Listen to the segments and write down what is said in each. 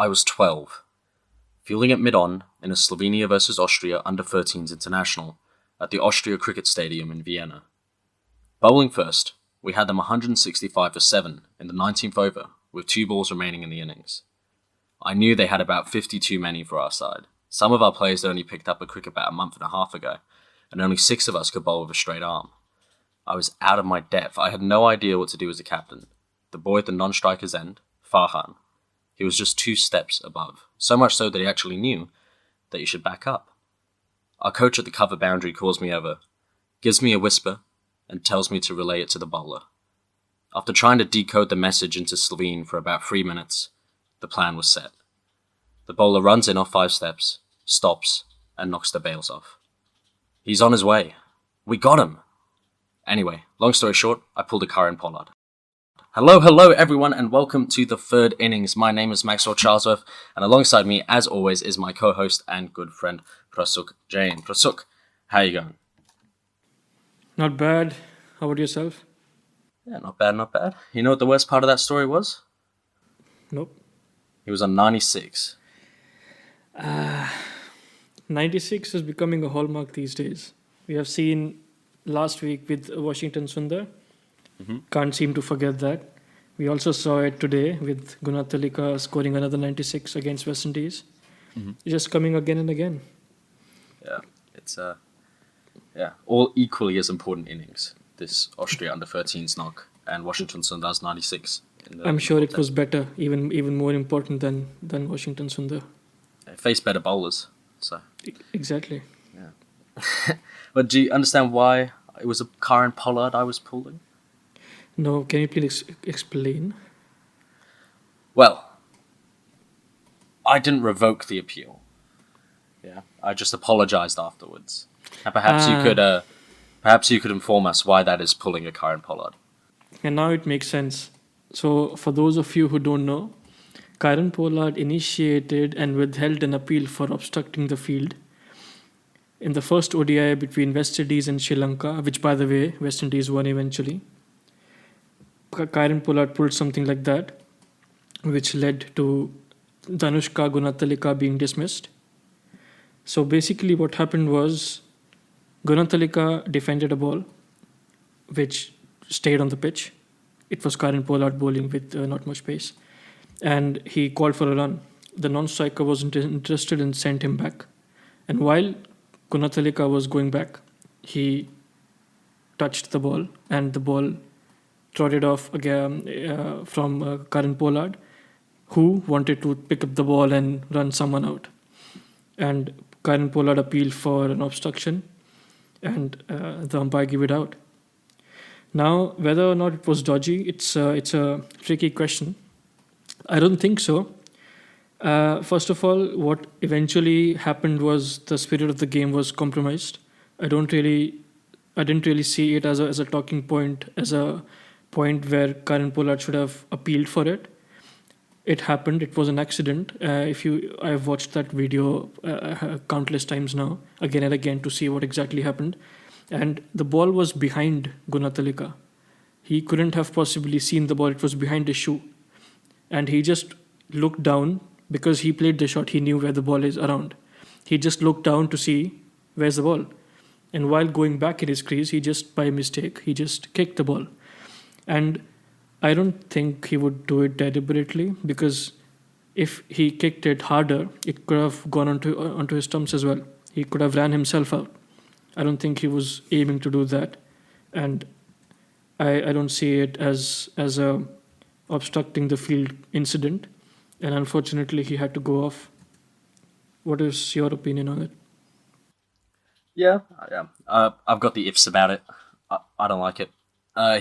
I was 12, fielding at mid-on in a Slovenia versus Austria under-13s international at the Austria Cricket Stadium in Vienna. Bowling first, we had them 165 for 7 in the 19th over with 2 balls remaining in the innings. I knew they had about 50 too many for our side. Some of our players had only picked up a cricket bat a month and a half ago, and only 6 of us could bowl with a straight arm. I was out of my depth. I had no idea what to do as a captain. The boy at the non-striker's end, Farhan, he was just 2 steps above, so much so that he actually knew that you should back up. Our coach at the cover boundary calls me over, gives me a whisper, and tells me to relay it to the bowler. After trying to decode the message into Slovene for about 3 minutes, the plan was set. The bowler runs in off 5 steps, stops, and knocks the bails off. He's on his way. We got him! Anyway, long story short, I pulled a Karen Pollard. Hello everyone, and welcome to the third innings. My name is Maxwell Charlesworth, and alongside me, as always, is my co-host and good friend, Prasuk Jain. Prasuk, how you going? Not bad. How about yourself? Yeah, not bad. You know what the worst part of that story was? Nope. He was on 96. 96 is becoming a hallmark these days. We have seen last week with Washington Sundar. Can't seem to forget that. We also saw it today with Gunathilika scoring another 96 against West Indies. Just coming again and again. Yeah, it's all equally as important innings. This Austria under-13s knock and Washington Sundar's 96. I'm sure it was better, even more important than Washington Sundar. They faced better bowlers, so. Exactly. Yeah. But do you understand why it was a Karen Pollard I was pulling? No, can you please explain? Well, I didn't revoke the appeal. Yeah, I just apologized afterwards. And perhaps you could inform us why that is pulling a Karen Pollard. And now it makes sense. So, for those of you who don't know, Karen Pollard initiated and withheld an appeal for obstructing the field in the first ODI between West Indies and Sri Lanka, which, by the way, West Indies won eventually. Karen Pollard pulled something like that, which led to Dhanushka Gunathilika being dismissed. So basically what happened was Gunathilika defended a ball which stayed on the pitch. It was Karen Pollard bowling with not much pace. And he called for a run. The non-striker wasn't interested and sent him back. And while Gunathilika was going back, he touched the ball and the ball trotted off again from Karen Pollard, who wanted to pick up the ball and run someone out. And Karen Pollard appealed for an obstruction, and the umpire gave it out. Now, whether or not it was dodgy, it's a tricky question. I don't think so. First of all, what eventually happened was the spirit of the game was compromised. I didn't really see it as a talking point, as a point where Karen Pollard should have appealed for it. It happened. It was an accident. I've watched that video countless times now, again and again, to see what exactly happened. And the ball was behind Gunathilika. He couldn't have possibly seen the ball. It was behind his shoe. And he just looked down because he played the shot. He knew where the ball is around. He just looked down to see where's the ball. And while going back in his crease, by mistake, he just kicked the ball. And I don't think he would do it deliberately, because if he kicked it harder, it could have gone onto his stumps as well. He could have ran himself out. I don't think he was aiming to do that. And I don't see it as a obstructing the field incident. And unfortunately, he had to go off. What is your opinion on it? Yeah. I've got the ifs about it. I don't like it.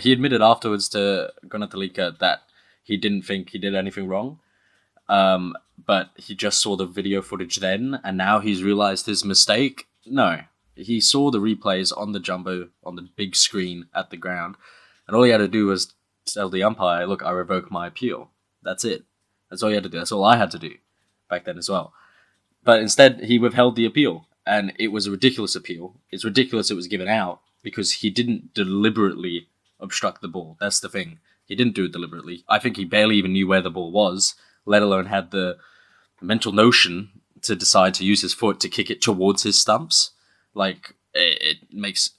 He admitted afterwards to Gunathilika that he didn't think he did anything wrong, but he just saw the video footage then, and now he's realized his mistake. No, he saw the replays on the big screen at the ground, and all he had to do was tell the umpire, look, I revoke my appeal. That's it. That's all he had to do. That's all I had to do back then as well. But instead, he withheld the appeal, and it was a ridiculous appeal. It's ridiculous it was given out, because he didn't deliberately obstruct the ball. That's the thing. He didn't do it deliberately. I think he barely even knew where the ball was, let alone had the mental notion to decide to use his foot to kick it towards his stumps. Like, it makes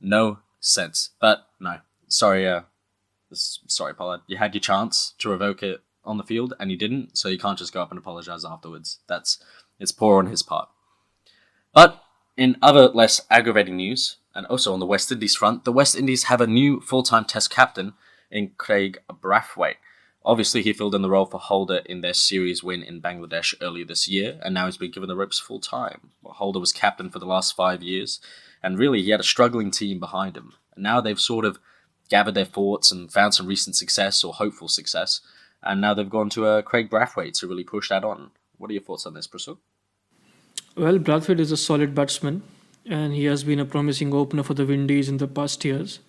no sense. But no, sorry, Pollard. You had your chance to revoke it on the field, and you didn't, so you can't just go up and apologize afterwards. It's poor on his part. But in other less aggravating news, and also on the West Indies front, the West Indies have a new full-time Test captain in Craig Brathwaite. Obviously, he filled in the role for Holder in their series win in Bangladesh earlier this year, and now he's been given the ropes full-time. Holder was captain for the last 5 years, and really, he had a struggling team behind him. And now they've sort of gathered their thoughts and found some recent success, or hopeful success, and now they've gone to Craig Brathwaite to really push that on. What are your thoughts on this, Prasuk? Well, Brathwaite is a solid batsman, and he has been a promising opener for the Windies in the past years.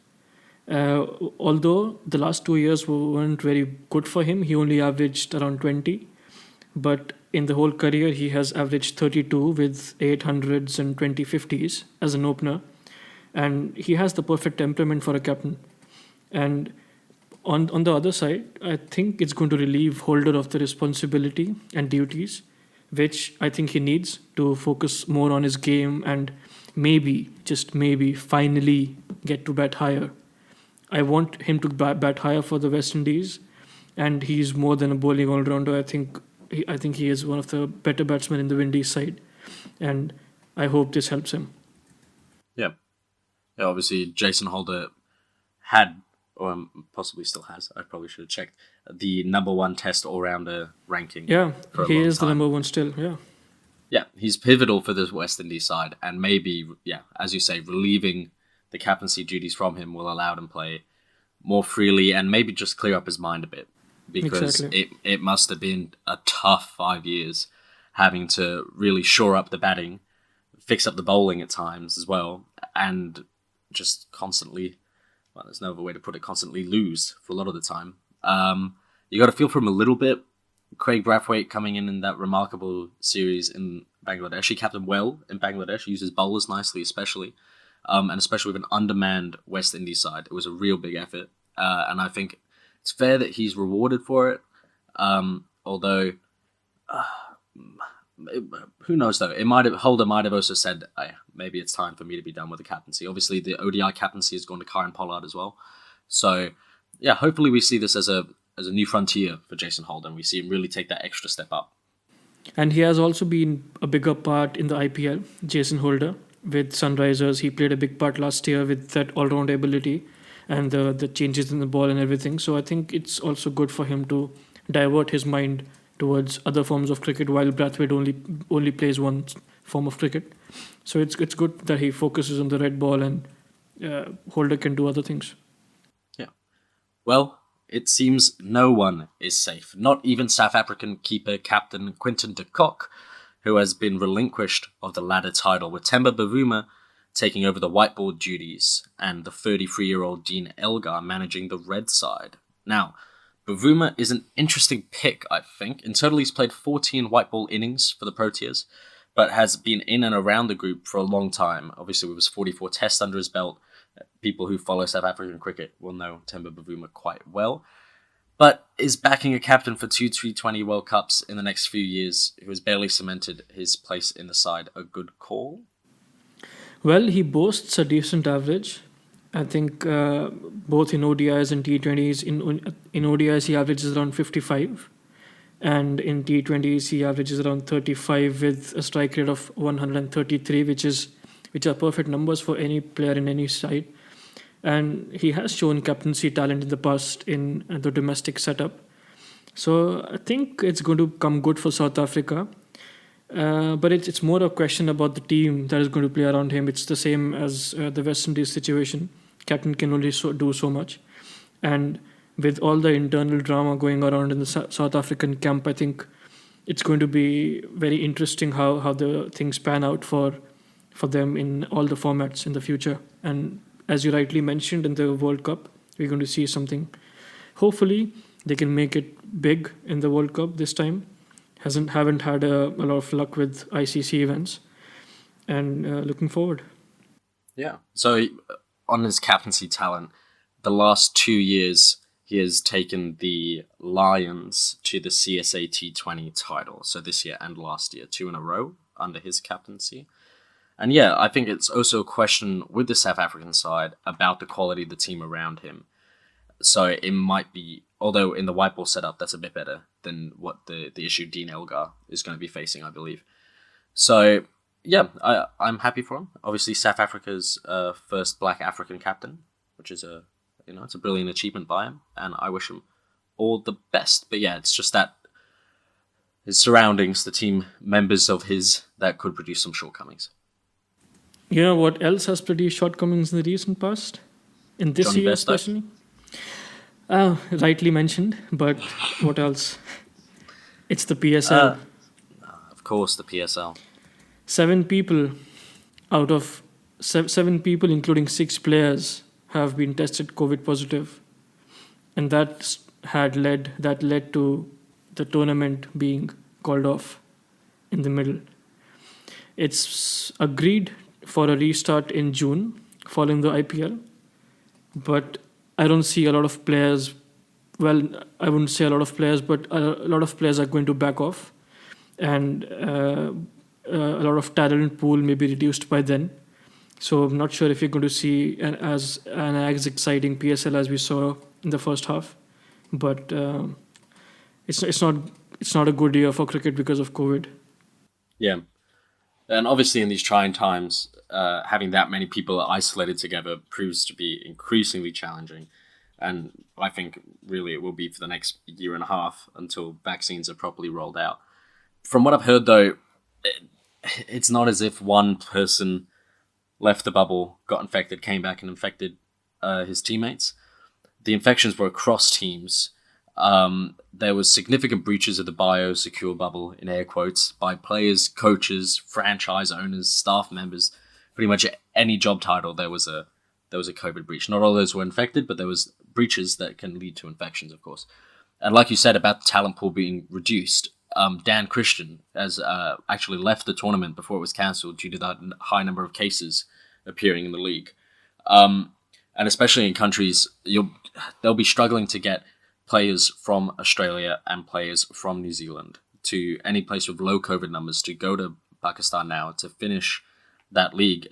Although the last 2 years weren't very good for him, he only averaged around 20. But in the whole career, he has averaged 32 with 800s and 20 50s as an opener. And he has the perfect temperament for a captain. And on the other side, I think it's going to relieve Holder of the responsibility and duties, which I think he needs to focus more on his game and maybe, just maybe, finally get to bat higher. I want him to bat higher for the West Indies, and he's more than a bowling all-rounder. I think he is one of the better batsmen in the Windies side, and I hope this helps him. Yeah, obviously Jason Holder had, or possibly still has, I probably should have checked, the number one Test all-rounder ranking. Yeah, he is the number one still, yeah. Yeah, he's pivotal for the West Indies side, and maybe, as you say, relieving the captaincy duties from him will allow him play more freely and maybe just clear up his mind a bit. Because it must have been a tough 5 years having to really shore up the batting, fix up the bowling at times as well, and just constantly, well, there's no other way to put it, constantly lose for a lot of the time. You got to feel for him a little bit. Craig Brathwaite coming in that remarkable series in Bangladesh. He captained well in Bangladesh, uses bowlers nicely especially. And especially with an undermanned West Indies side. It was a real big effort. And I think it's fair that he's rewarded for it. Although, who knows though? Holder might have also said, maybe it's time for me to be done with the captaincy. Obviously, the ODI captaincy has gone to Kieran Pollard as well. So, yeah, hopefully we see this as a new frontier for Jason Holder, and we see him really take that extra step up. And he has also been a bigger part in the IPL, Jason Holder. With Sunrisers, he played a big part last year with that all-round ability and the changes in the ball and everything. So I think it's also good for him to divert his mind towards other forms of cricket while Brathwaite only plays one form of cricket. So it's good that he focuses on the red ball and Holder can do other things. Yeah. Well, it seems no one is safe. Not even South African keeper captain Quinton de Kock, who has been relinquished of the latter title, with Temba Bavuma taking over the whiteboard duties and the 33-year-old Dean Elgar managing the red side. Now, Bavuma is an interesting pick, I think. In total, he's played 14 whiteball innings for the Proteas, but has been in and around the group for a long time. Obviously, with his 44 tests under his belt, people who follow South African cricket will know Temba Bavuma quite well. But is backing a captain for 2 T20 World Cups in the next few years, who has barely cemented his place in the side, a good call? Well, he boasts a decent average. I think both in ODIs and T20s. In ODIs, he averages around 55. And in T20s, he averages around 35 with a strike rate of 133, which are perfect numbers for any player in any side. And he has shown captaincy talent in the past in the domestic setup. So I think it's going to come good for South Africa. But it's more a question about the team that is going to play around him. It's the same as the West Indies situation. Captain can only do so much. And with all the internal drama going around in the South African camp, I think it's going to be very interesting how the things pan out for them in all the formats in the future. And as you rightly mentioned, in the World Cup, we're going to see something. Hopefully, they can make it big in the World Cup this time. Haven't had a lot of luck with ICC events, and looking forward. Yeah. So on his captaincy talent, the last 2 years he has taken the Lions to the CSA T20 title. So this year and last year, 2 in a row under his captaincy. And yeah, I think it's also a question with the South African side about the quality of the team around him. So it might be, although in the white ball setup, that's a bit better than what the issue Dean Elgar is going to be facing, I believe. So yeah, I'm happy for him. Obviously, South Africa's first Black African captain, which is it's a brilliant achievement by him, and I wish him all the best. But yeah, it's just that his surroundings, the team members of his, that could produce some shortcomings. You know what else has produced shortcomings in the recent past? In this Johnny year, Bairstow. especially? Rightly mentioned, but what else? It's the PSL. Of course, the PSL. 7 people out of 7 people, including 6 players, have been tested COVID positive, and that led to the tournament being called off in the middle. It's agreed for a restart in June following the IPL, but I don't see a lot of players. Well, I wouldn't say a lot of players, but a lot of players are going to back off, and a lot of talent pool may be reduced by then. So I'm not sure if you're going to see as exciting PSL as we saw in the first half, but it's not a good year for cricket because of COVID. Yeah. And obviously in these trying times, having that many people isolated together proves to be increasingly challenging. And I think really it will be for the next year and a half until vaccines are properly rolled out. From what I've heard, though, it's not as if one person left the bubble, got infected, came back and infected his teammates. The infections were across teams. There was significant breaches of the biosecure bubble, in air quotes, by players, coaches, franchise owners, staff members. Pretty much any job title, there was a COVID breach. Not all those were infected, but there was breaches that can lead to infections, of course. And like you said about the talent pool being reduced, Dan Christian has actually left the tournament before it was cancelled due to that high number of cases appearing in the league. And especially in countries, they'll be struggling to get players from Australia and players from New Zealand to any place with low COVID numbers to go to Pakistan now to finish that league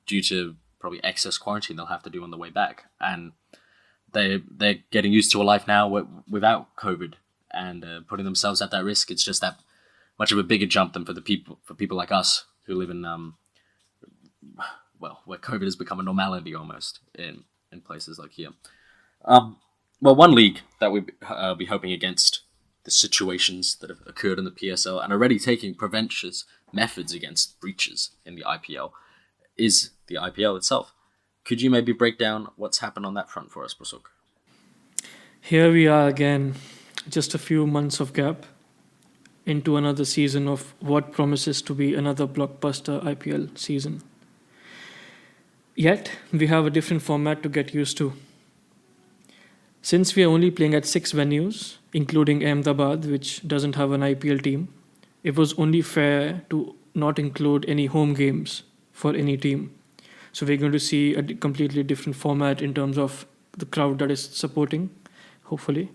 due to probably excess quarantine they'll have to do on the way back. And they're getting used to a life now without COVID and putting themselves at that risk. It's just that much of a bigger jump than for people like us who live in where COVID has become a normality almost in places like here. Well, one league that we'll be hoping against the situations that have occurred in the PSL and already taking preventious methods against breaches in the IPL is the IPL itself. Could you maybe break down what's happened on that front for us, Prasuk? Here we are again, just a few months of gap into another season of what promises to be another blockbuster IPL season. Yet, we have a different format to get used to. Since we are only playing at 6 venues, including Ahmedabad, which doesn't have an IPL team, it was only fair to not include any home games for any team. So we're going to see a completely different format in terms of the crowd that is supporting, hopefully,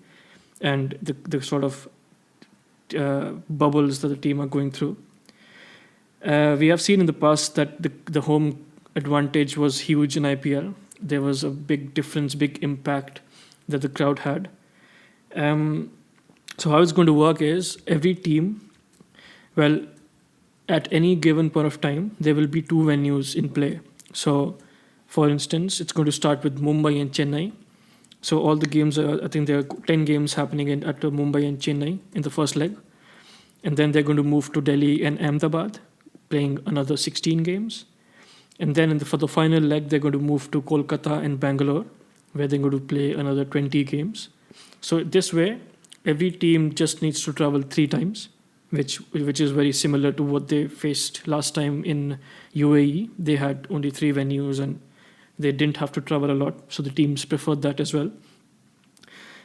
and the sort of bubbles that the team are going through. We have seen in the past that the home advantage was huge in IPL. There was a big difference, big impact that the crowd had. So how it's going to work is every team, at any given point of time, there will be 2 venues in play. So, for instance, it's going to start with Mumbai and Chennai. So all the games I think there are 10 games happening at Mumbai and Chennai in the first leg. And then they're going to move to Delhi and Ahmedabad, playing another 16 games. And then for the final leg, they're going to move to Kolkata and Bangalore, where they're going to play another 20 games. So this way, every team just needs to travel 3 times, which is very similar to what they faced last time in UAE. They had only 3 venues and they didn't have to travel a lot. So the teams preferred that as well.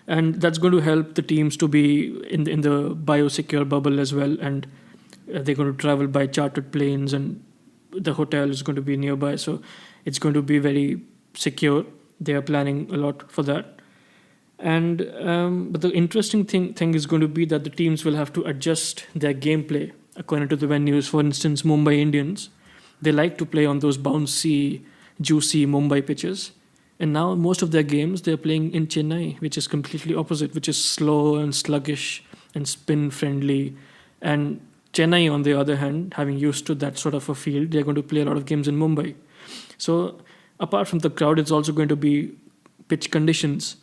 And that's going to help the teams to be in the biosecure bubble as well. And they're going to travel by chartered planes and the hotel is going to be nearby. So it's going to be very secure. They are planning a lot for that. And but the interesting thing is going to be that the teams will have to adjust their gameplay according to the venues. For instance, Mumbai Indians, they like to play on those bouncy, juicy Mumbai pitches. And now most of their games they're playing in Chennai, which is completely opposite, which is slow and sluggish and spin friendly. And Chennai, on the other hand, having used to that sort of a field, they're going to play a lot of games in Mumbai. So apart from the crowd, it's also going to be pitch conditions,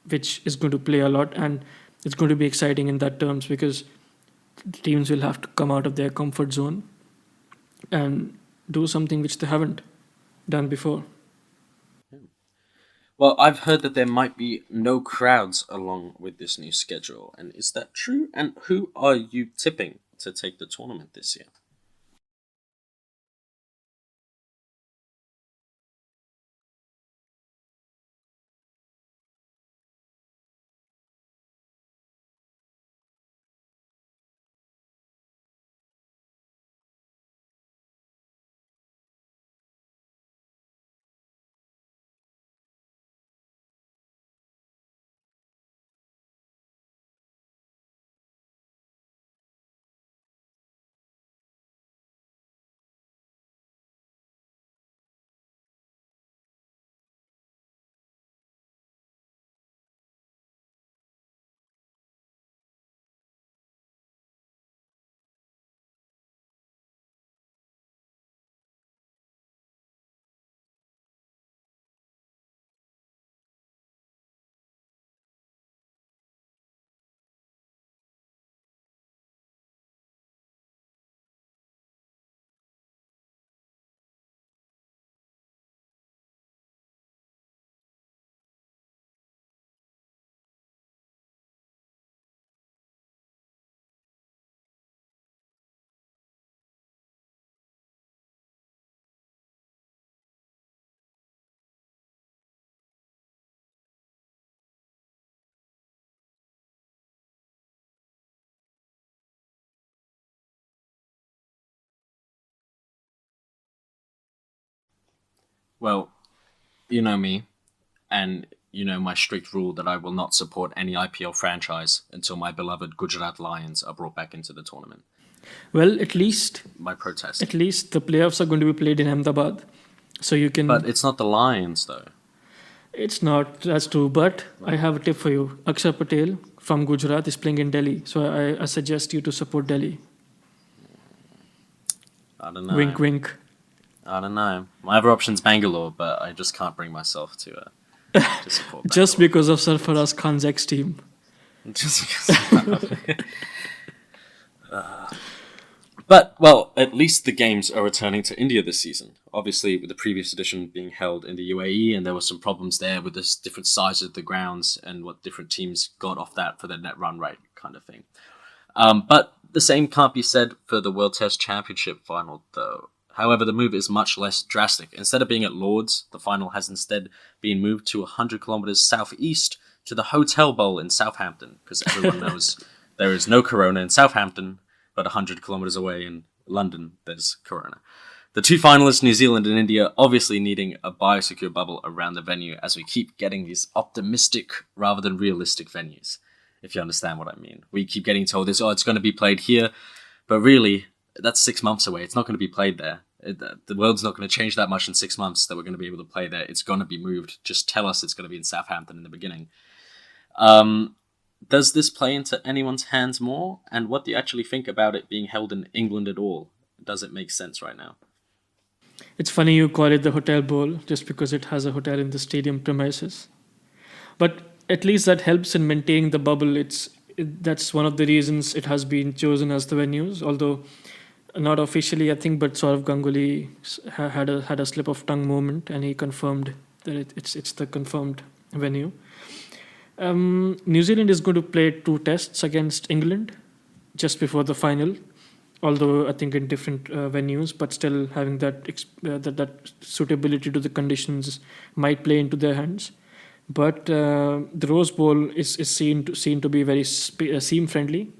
which is going to play a lot, and it's going to be exciting in that terms because teams will have to come out of their comfort zone and do something which they haven't done before. Well, I've heard that there might be no crowds along with this new schedule, and is that true? And who are you tipping to take the tournament this year? Well, you know me, and you know my strict rule that I will not support any IPL franchise until my beloved Gujarat Lions are brought back into the tournament. Well, at least My protest. the playoffs are going to be played in Ahmedabad, so you can. But it's not the Lions, though. It's not, that's true, but I have a tip for you. Akshay Patel from Gujarat is playing in Delhi, so I suggest you to support Delhi. I don't know. Wink, wink. I don't know. My other option's Bangalore, but I just can't bring myself to support Just Bangalore. because of Sarfaraz Khan's ex team. Just because. But, well, at least the games are returning to India this season. Obviously, with the previous edition being held in the UAE, and there were some problems there with the different sizes of the grounds and what different teams got off that for their net run rate kind of thing. But the same can't be said for the World Test Championship final, though. However, the move is much less drastic. Instead of being at Lords, the final has instead been moved to 100 kilometers southeast to the Hotel Bowl in Southampton, because everyone knows there is no corona in Southampton, but 100 kilometers away in London, there's corona. The two finalists, New Zealand and India, obviously needing a biosecure bubble around the venue as we keep getting these optimistic rather than realistic venues, if you understand what I mean. We keep getting told this, it's going to be played here, but really, that's 6 months away. It's not going to be played there. The world's not going to change that much in 6 months that we're going to be able to play there. It's going to be moved. Just tell us it's going to be in Southampton in the beginning. Does this play into anyone's hands more? And what do you actually think about it being held in England at all? Does it make sense right now? It's funny you call it the Hotel Bowl just because it has a hotel in the stadium premises. But at least that helps in maintaining the bubble. That's one of the reasons it has been chosen as the venues, although not officially, I think, but sort of Ganguly had a slip of tongue moment, and he confirmed that it's the confirmed venue. New Zealand is going to play 2 tests against England just before the final, although I think in different venues, but still having that suitability to the conditions might play into their hands. But the Rose Bowl is seen to be very seam friendly,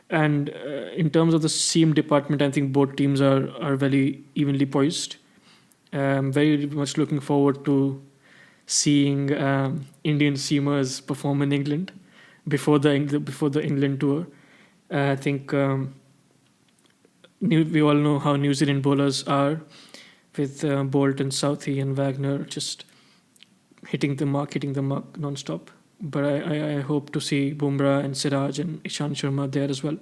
and in terms of the seam department, I think both teams are very evenly poised. I'm very much looking forward to seeing Indian seamers perform in England before the England tour. I think we all know how New Zealand bowlers are, with Bolt and Southey and Wagner just hitting the mark non-stop. But I hope to see Bumrah and Siraj and Ishan Sharma there as well.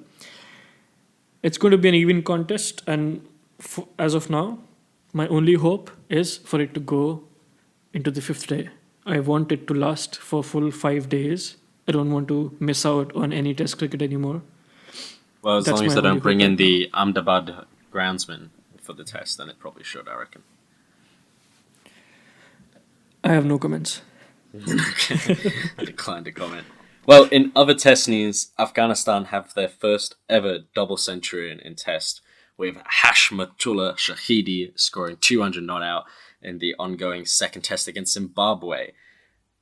It's going to be an even contest, and as of now, my only hope is for it to go into the fifth day. I want it to last for full 5 days. I don't want to miss out on any Test cricket anymore. Well, as That's long as my they only don't bring hope in right the Ahmedabad groundsman for the Test, then it probably should, I reckon. I have no comments. I decline to comment. Well, in other Test news, Afghanistan have their first ever double century in Test, with Hashmitullah Shahidi scoring 200 not out in the ongoing second Test against Zimbabwe.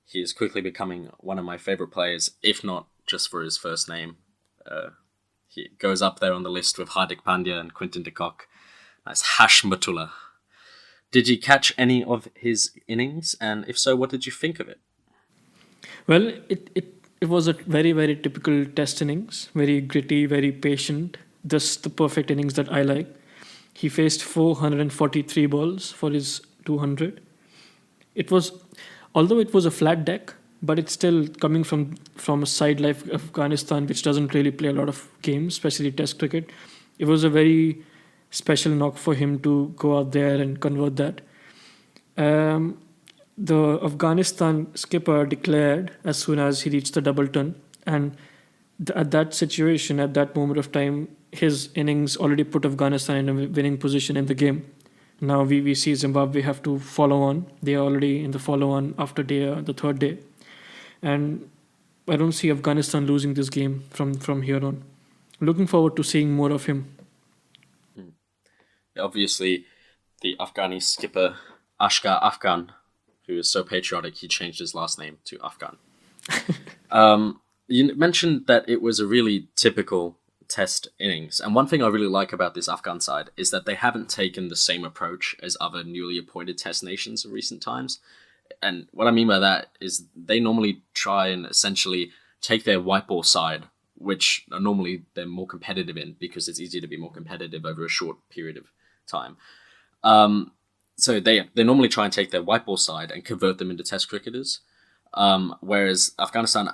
He is quickly becoming one of my favourite players, if not just for his first name. He goes up there on the list with Hardik Pandya and Quinton de Kock. That's Hashmitullah. Did you catch any of his innings? And if so, what did you think of it? Well, it was a very, very typical Test innings. Very gritty, very patient. Just the perfect innings that I like. He faced 443 balls for his 200. It was, although it was a flat deck, but it's still coming from a side like Afghanistan, which doesn't really play a lot of games, especially Test cricket. It was a very special knock for him to go out there and convert that. The Afghanistan skipper declared as soon as he reached the double ton, and at that situation, at that moment of time, his innings already put Afghanistan in a winning position in the game. Now we see Zimbabwe have to follow on. They are already in the follow on after the third day. And I don't see Afghanistan losing this game from here on. Looking forward to seeing more of him. Obviously, the Afghani skipper, Ashka Afghan, who is so patriotic, he changed his last name to Afghan. You mentioned that it was a really typical Test innings. And one thing I really like about this Afghan side is that they haven't taken the same approach as other newly appointed Test nations in recent times. And what I mean by that is they normally try and essentially take their white ball side, which normally they're more competitive in because it's easier to be more competitive over a short period of time. So they normally try and take their white ball side and convert them into Test cricketers. Whereas Afghanistan,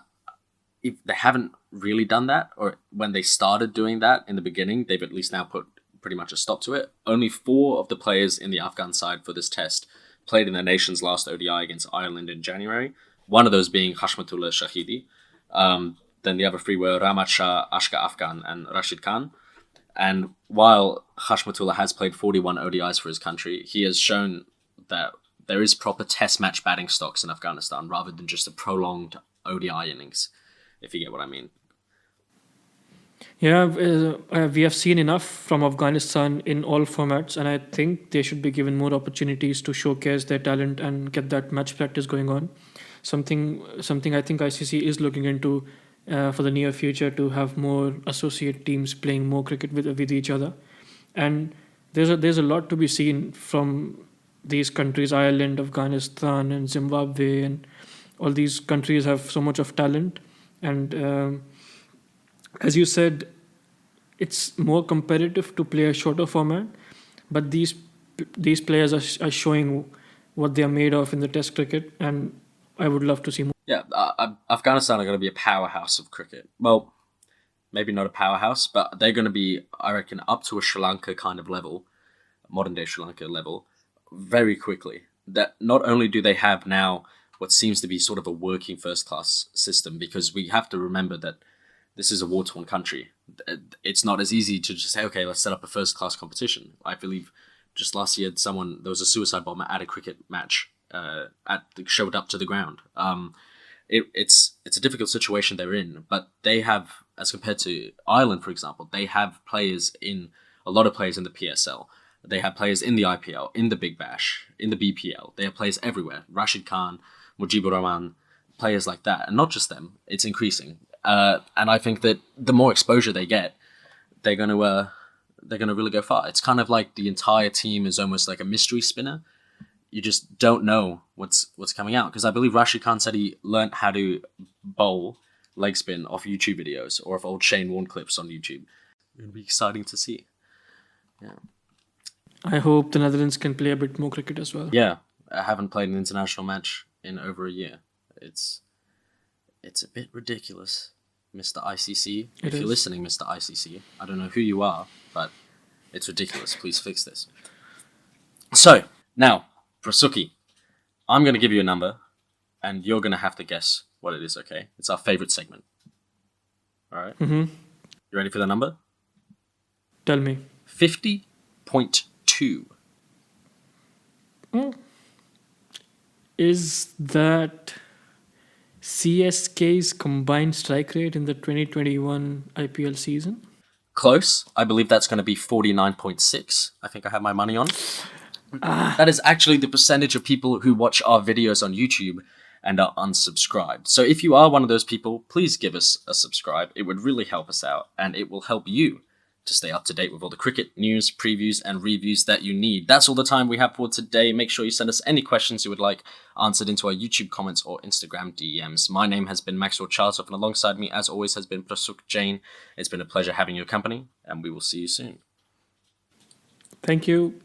if they haven't really done that, or when they started doing that in the beginning, they've at least now put pretty much a stop to it. Only 4 of the players in the Afghan side for this Test played in their nation's last ODI against Ireland in January. One of those being Hashmitullah Shahidi. Then the other 3 were Ramat Shah, Ashka Afghan, and Rashid Khan. And while Hashmitullah has played 41 ODIs for his country, he has shown that there is proper Test match batting stocks in Afghanistan rather than just a prolonged ODI innings, if you get what I mean. Yeah, we have seen enough from Afghanistan in all formats, and I think they should be given more opportunities to showcase their talent and get that match practice going on. Something I think ICC is looking into for the near future, to have more associate teams playing more cricket with each other. And there's a lot to be seen from these countries: Ireland, Afghanistan, and Zimbabwe, and all these countries have so much of talent. And as you said, it's more competitive to play a shorter format, but these players are showing what they are made of in the Test cricket, and I would love to see more. Yeah, Afghanistan are going to be a powerhouse of cricket. Well, maybe not a powerhouse, but they're going to be, I reckon, up to a Sri Lanka kind of level, modern day Sri Lanka level, very quickly. That not only do they have now what seems to be sort of a working first class system, because we have to remember that this is a war-torn country. It's not as easy to just say, okay, let's set up a first class competition. I believe just last year there was a suicide bomber at a cricket match showed up to the ground. It's a difficult situation they're in, but they have, as compared to Ireland, for example, they have a lot of players in the PSL. They have players in the IPL, in the Big Bash, in the BPL. They have players everywhere. Rashid Khan, Mujibur Rahman, players like that. And not just them, it's increasing. And I think that the more exposure they get, they're going to really go far. It's kind of like the entire team is almost like a mystery spinner. you just don't know what's coming out. Because I believe Rashid Khan said he learnt how to bowl leg spin off YouTube videos or off old Shane Warne clips on YouTube. It'll be exciting to see. Yeah. I hope the Netherlands can play a bit more cricket as well. Yeah, I haven't played an international match in over a year. It's a bit ridiculous, Mr. ICC. If you're listening, Mr. ICC, I don't know who you are, but it's ridiculous. Please fix this. So, now, Prasuki, I'm going to give you a number, and you're going to have to guess what it is, okay? It's our favorite segment. All right? Mm-hmm. You ready for the number? Tell me. 50.2. Is that CSK's combined strike rate in the 2021 IPL season? Close. I believe that's going to be 49.6. I think I have my money on. That is actually the percentage of people who watch our videos on YouTube and are unsubscribed. So if you are one of those people, please give us a subscribe. It would really help us out, and it will help you to stay up to date with all the cricket news, previews, and reviews that you need. That's all the time we have for today. Make sure you send us any questions you would like answered into our YouTube comments or Instagram DMs. My name has been Maxwell Charlesov, and alongside me, as always, has been Prasuk Jain. It's been a pleasure having your company, and we will see you soon. Thank you.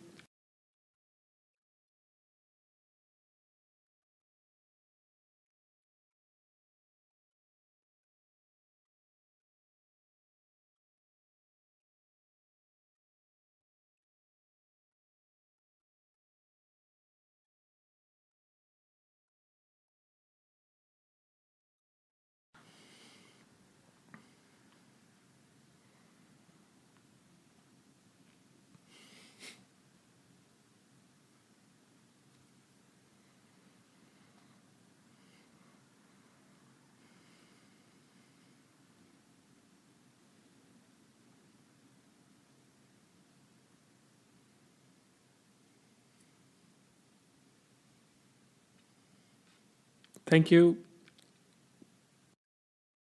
Thank you.